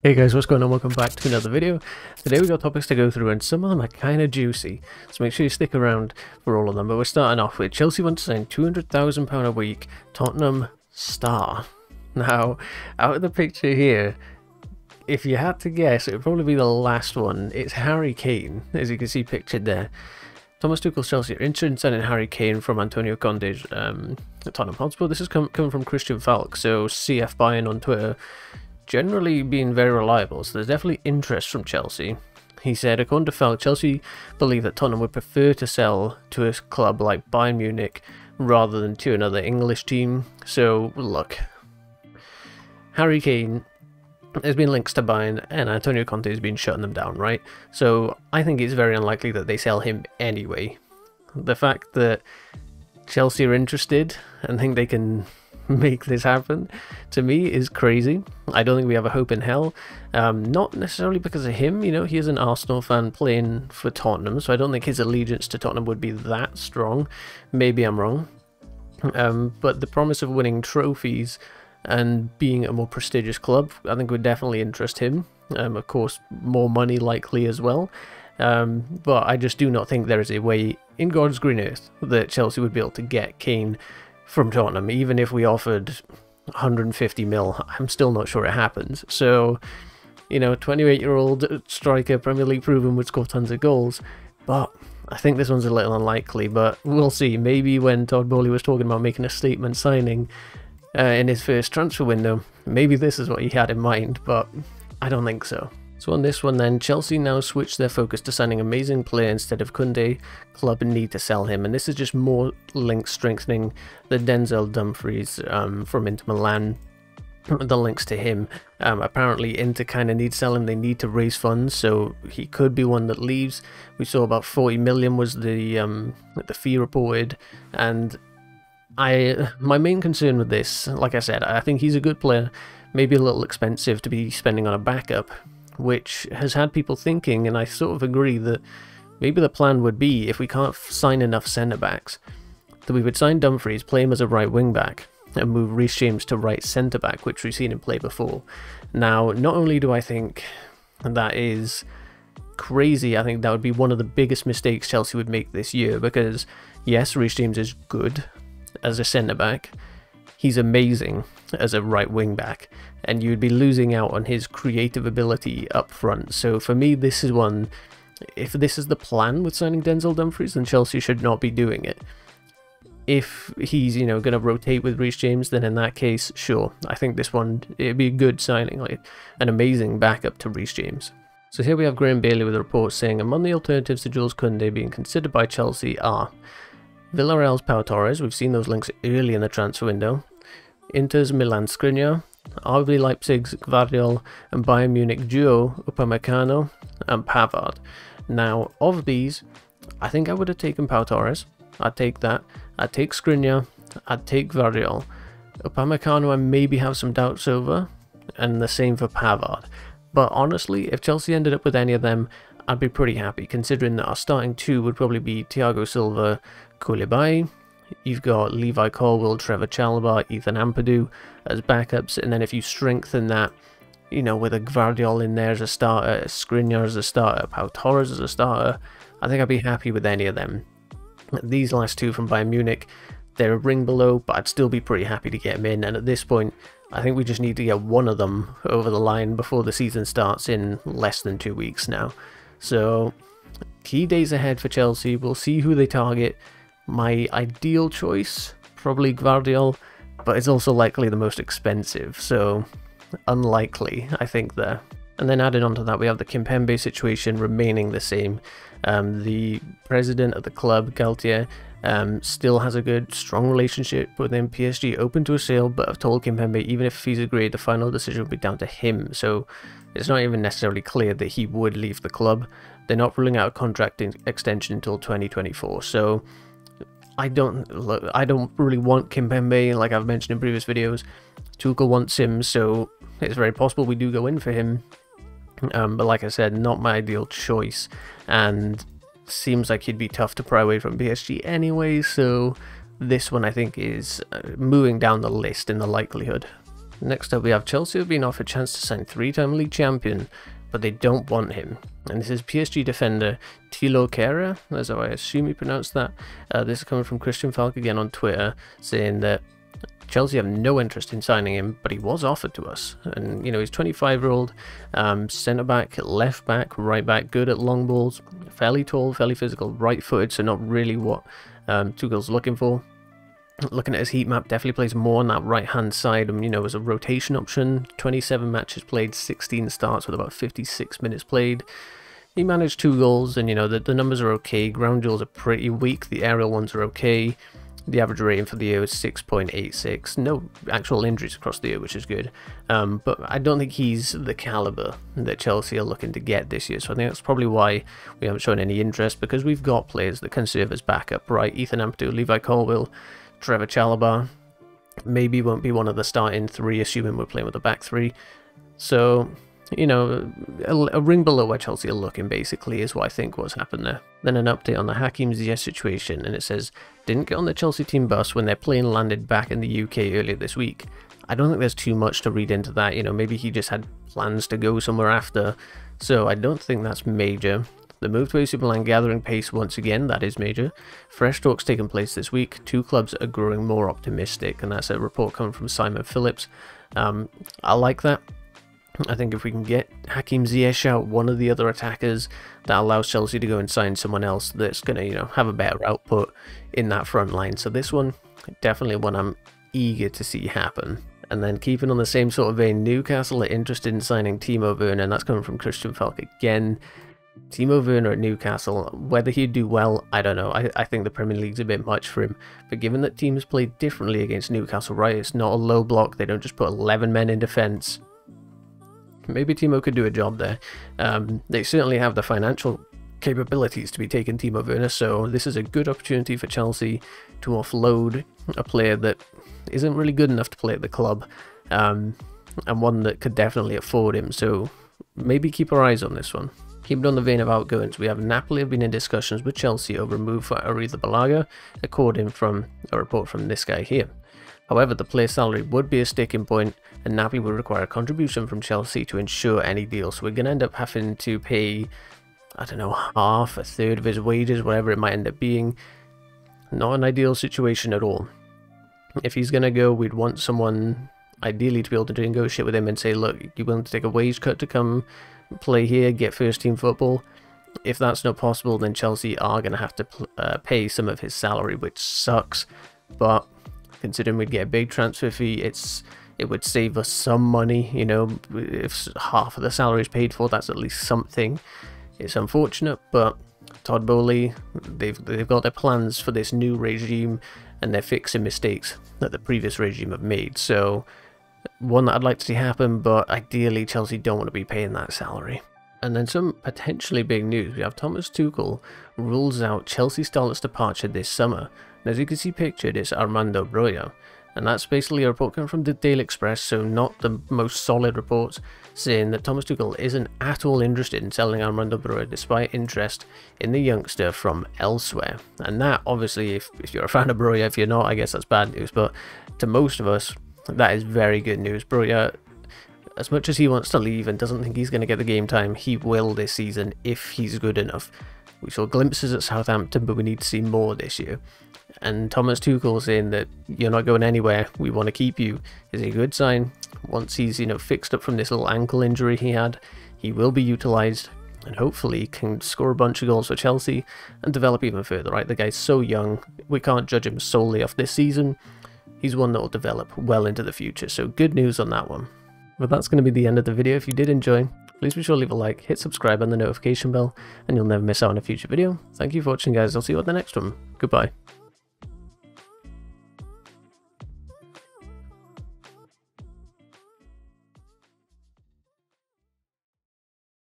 Hey guys, what's going on? Welcome back to another video. Today we got topics to go through and some of them are kind of juicy, so make sure you stick around for all of them. But we're starting off with Chelsea want to sign £200,000 a week Tottenham star. Now, out of the picture here, if you had to guess, it would probably be the last one. It's Harry Kane, as you can see pictured there. Thomas Tuchel's Chelsea are interested in signing Harry Kane from Antonio Conte's Tottenham Hotspur. This is coming from Christian Falk, so CF Bayern on Twitter, generally being very reliable, so there's definitely interest from Chelsea. He said, according to Falk, Chelsea believe that Tottenham would prefer to sell to a club like Bayern Munich rather than to another English team. So, look, Harry Kane, there's been links to Bayern and Antonio Conte has been shutting them down, right? So I think it's very unlikely that they sell him anyway. The fact that Chelsea are interested and think they can make this happen, to me, is crazy. I don't think we have a hope in hell. Not necessarily because of him, you know, he is an Arsenal fan playing for Tottenham, so I don't think his allegiance to Tottenham would be that strong. Maybe I'm wrong. But the promise of winning trophies and being a more prestigious club, I think would definitely interest him. Of course, more money likely as well. But I just do not think there is a way in God's green earth that Chelsea would be able to get Kane from Tottenham. Even if we offered 150 mil, I'm still not sure it happens. So, you know, 28-year-old striker, Premier League proven, would score tons of goals. But I think this one's a little unlikely, but we'll see. Maybe when Todd Boehly was talking about making a statement signing in his first transfer window, maybe this is what he had in mind, but I don't think so. So on this one then, Chelsea now switch their focus to signing amazing player instead of Koundé. Club need to sell him, and this is just more links strengthening the Denzel Dumfries from Inter Milan. The links to him. Apparently Inter kind of need to sell him, they need to raise funds, so he could be one that leaves. We saw about 40 million was the fee reported, and my main concern with this, like I said, I think he's a good player, maybe a little expensive to be spending on a backup, which has had people thinking, and I sort of agree, that maybe the plan would be, if we can't sign enough centre-backs, that we would sign Dumfries, play him as a right wing-back, and move Reece James to right centre-back, which we've seen him play before. Now, not only do I think that is crazy, I think that would be one of the biggest mistakes Chelsea would make this year, because yes, Reece James is good as a centre-back, he's amazing as a right wing-back, and you'd be losing out on his creative ability up front. So for me, this is one, if this is the plan with signing Denzel Dumfries, then Chelsea should not be doing it. If he's, you know, going to rotate with Reece James, then in that case, sure, I think this one, it'd be a good signing, like an amazing backup to Reece James. So here we have Graham Bailey with a report saying, among the alternatives to Jules Koundé being considered by Chelsea are Villarreal's Pau Torres, we've seen those links early in the transfer window, Inter's Milan Skriniar, RB Leipzig's Gvardiol, and Bayern Munich duo Upamecano and Pavard. Now, of these, I think I would have taken Pau Torres. I'd take that. I'd take Skriniar. I'd take Gvardiol. Upamecano I maybe have some doubts over, and the same for Pavard. But honestly, if Chelsea ended up with any of them, I'd be pretty happy, considering that our starting two would probably be Thiago Silva, Koulibaly. You've got Levi Colwill, Trevor Chalobah, Ethan Ampadu as backups, and then if you strengthen that, you know, with a Gvardiol in there as a starter, a Skriniar as a starter, Pau Torres as a starter, I think I'd be happy with any of them. These last two from Bayern Munich, they're a ring below, but I'd still be pretty happy to get them in, and at this point, I think we just need to get one of them over the line before the season starts in less than 2 weeks now. So, key days ahead for Chelsea, we'll see who they target. My ideal choice, probably Gvardiol, but it's also likely the most expensive, so unlikely, I think, there. And then added onto that, we have the Kimpembe situation remaining the same. The president of the club, Galtier, still has a good, strong relationship within PSG, open to a sale, but I've told Kimpembe, even if he's agreed, the final decision will be down to him, so it's not even necessarily clear that he would leave the club. They're not ruling out a contract extension until 2024, so I don't really want Kimpembe, like I've mentioned in previous videos. Tuchel wants him, so it's very possible we do go in for him. But like I said, not my ideal choice, and seems like he'd be tough to pry away from PSG anyway, so this one I think is moving down the list in the likelihood. Next up, we have Chelsea have been offered a chance to sign 3-time league champion, but they don't want him. And this is PSG defender Thilo Kehrer, as I assume you pronounce that. This is coming from Christian Falk again on Twitter, saying that Chelsea have no interest in signing him, but he was offered to us. And, you know, he's 25-year-old, centre-back, left-back, right-back, good at long balls, fairly tall, fairly physical, right-footed, so not really what Tuchel's looking for. Looking at his heat map, definitely plays more on that right-hand side, you know, as a rotation option. 27 matches played, 16 starts with about 56 minutes played. He managed 2 goals, and, you know, the numbers are okay. Ground duels are pretty weak, the aerial ones are okay. The average rating for the year is 6.86. No actual injuries across the year, which is good. But I don't think he's the caliber that Chelsea are looking to get this year. So I think that's probably why we haven't shown any interest, because we've got players that can serve as backup, right? Ethan Ampadu, Levi Colwill, Trevor Chalobah. Maybe won't be one of the starting 3, assuming we're playing with a back 3. So, you know, a ring below where Chelsea are looking, basically, is what I think what's happened there. Then an update on the Hakim Ziyech situation, and it says, didn't get on the Chelsea team bus when their plane landed back in the UK earlier this week. I don't think there's too much to read into that, you know, maybe he just had plans to go somewhere after, so I don't think that's major. The move to AC Milan gathering pace once again, that is major. Fresh talks taking place this week, 2 clubs are growing more optimistic, and that's a report coming from Simon Phillips. I like that. I think if we can get Hakim Ziyech out, one of the other attackers, that allows Chelsea to go and sign someone else that's going to, you know, have a better output in that front line. So this one, definitely one I'm eager to see happen. And then keeping on the same sort of vein, Newcastle are interested in signing Timo Werner, and that's coming from Christian Falk again. Timo Werner at Newcastle, whether he'd do well, I don't know. I think the Premier League's a bit much for him. But given that teams play differently against Newcastle, right, it's not a low block, they don't just put 11 men in defence. Maybe Timo could do a job there. They certainly have the financial capabilities to be taking Timo Werner, so this is a good opportunity for Chelsea to offload a player that isn't really good enough to play at the club, and one that could definitely afford him, so maybe keep our eyes on this one. Keeping on the vein of outgoings, we have Napoli have been in discussions with Chelsea over a move for Arrizabalaga, according from a report from this guy here. However, the player's salary would be a sticking point, and Napoli would require a contribution from Chelsea to ensure any deal. So we're going to end up having to pay, I don't know, half, a third of his wages, whatever it might end up being. Not an ideal situation at all. If he's going to go, we'd want someone, ideally, to be able to negotiate with him and say, look, you're willing to take a wage cut to come play here, get first team football. If that's not possible, then Chelsea are going to have to pay some of his salary, which sucks. But considering we'd get a big transfer fee, it would save us some money, you know. If half of the salary is paid for, that's at least something. It's unfortunate, but Todd Boehly, they've got their plans for this new regime, and they're fixing mistakes that the previous regime have made. So one that I'd like to see happen, but ideally Chelsea don't want to be paying that salary. And then some potentially big news. We have Thomas Tuchel rules out Chelsea starlet's departure this summer. And as you can see pictured, it's Armando Broja. And that's basically a report coming from the Daily Express, so not the most solid reports, saying that Thomas Tuchel isn't at all interested in selling Armando Broja despite interest in the youngster from elsewhere. And that, obviously, if you're a fan of Broja, if you're not, I guess that's bad news, but to most of us, that is very good news. Broja, as much as he wants to leave and doesn't think he's going to get the game time, he will this season if he's good enough. We saw glimpses at Southampton, but we need to see more this year. And Thomas Tuchel saying that you're not going anywhere, we want to keep you, is a good sign. Once he's, you know, fixed up from this little ankle injury he had, he will be utilised and hopefully can score a bunch of goals for Chelsea and develop even further, right? The guy's so young, we can't judge him solely off this season. He's one that will develop well into the future, so good news on that one. But that's going to be the end of the video. If you did enjoy, please be sure to leave a like, hit subscribe and the notification bell, and you'll never miss out on a future video. Thank you for watching, guys. I'll see you at the next one. Goodbye.